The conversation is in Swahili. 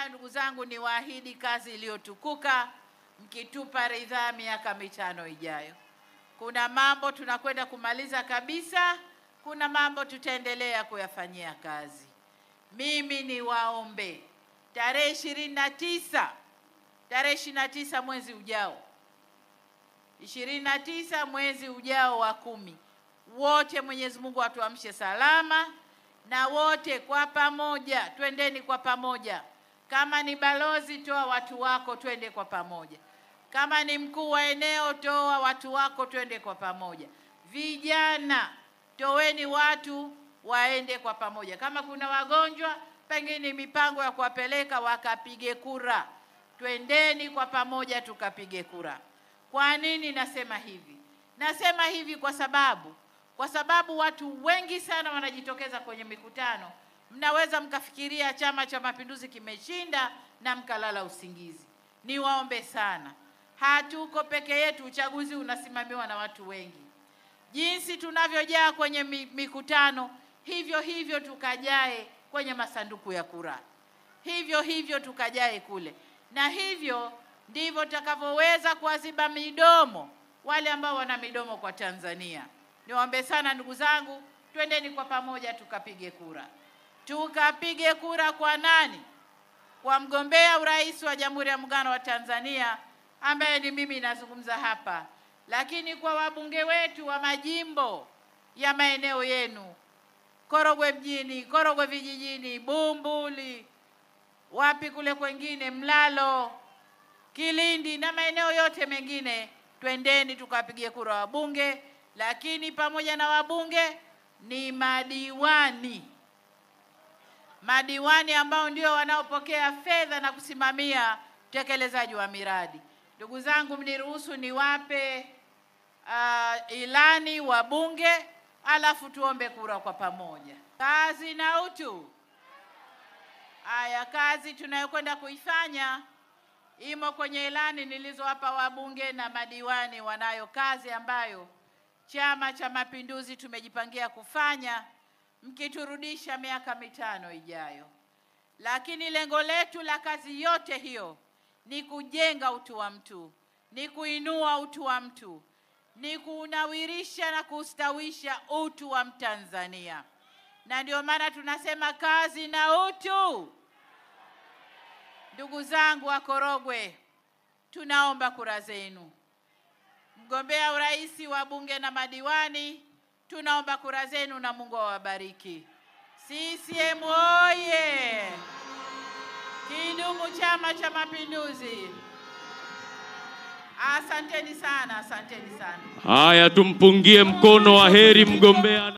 hayo ndugu zangu, ni waahidi kazi iliyotukuka mkitupa ridhaa miaka 5 ijayo. Kuna mambo tunakwenda kumaliza kabisa, kuna mambo tutaendelea kuyafanyia kazi. Mimi ni waombe tarehe 29 mwezi ujao, 29 mwezi ujao wa 10, wote Mwenyezi Mungu atuamshe salama, na wote kwa pamoja twendeni kwa pamoja. Kama ni balozi, toa watu wako twende kwa pamoja. Kama ni mkuu wa eneo, toa watu wako twende kwa pamoja. Vijana, toweni watu waende kwa pamoja. Kama kuna wagonjwa, pengine mipango ya kuwapeleka wakapige kura. Twendeni kwa pamoja tukapige kura. Kwa nini nasema hivi? Nasema hivi kwa sababu watu wengi sana wanajitokeza kwenye mikutano. Mnaweza mkafikiria Chama cha Mapinduzi kimeshinda na mkalala usingizi. Niwaombe sana, hatuko peke yetu. Uchaguzi unasimamiwa na watu wengi. Jinsi tunavyojaa kwenye mikutano, hivyo tukajae kwenye masanduku ya kura. Hivyo tukajae kule. Na hivyo ndivyo tutakavyoweza kuwaziba midomo wale ambao wana midomo kwa Tanzania. Niwaombe sana ndugu zangu, twendeni kwa pamoja tukapige kura. Tukapige kura kwa nani? Kwa mgombea urais wa Jamhuri ya Muungano wa Tanzania ambaye ni mimi nazungumza hapa, lakini kwa wabunge wetu wa majimbo ya maeneo yenu, Korogwe mjini, Korogwe vijijini, Bumbuli, wapi kule kwengine, Mlalo, Kilindi na maeneo yote mengine, twendeni tukapige kura wabunge. Lakini pamoja na wabunge ni madiwani ambao ndio wanaopokea fedha na kusimamia utekelezaji wa miradi. Ndugu zangu, mniruhusu niwape ilani wabunge, alafu tuombe kura kwa pamoja. Kazi na utu. Haya, kazi tunayokwenda kuifanya imo kwenye ilani nilizowapa wabunge na madiwani. Wanayo kazi ambayo Chama cha Mapinduzi tumejipangia kufanya mkiturudisha miaka 5 ijayo. Lakini lengo letu la kazi yote hiyo ni kujenga utu wa mtu, ni kuinua utu wa mtu, ni kunawirisha na kustawisha utu wa Mtanzania. Na ndio maana tunasema kazi na utu. Ndugu zangu wa Korogwe, tunaomba kura zenu. Mgombea urais wa bunge na madiwani, tunaomba kura zenu na Mungu awabariki. CCM oye! Kidumu Chama cha Mapinduzi! Asanteni sana, asanteni sana. Haya, tumpungie mkono wa heri mgombea.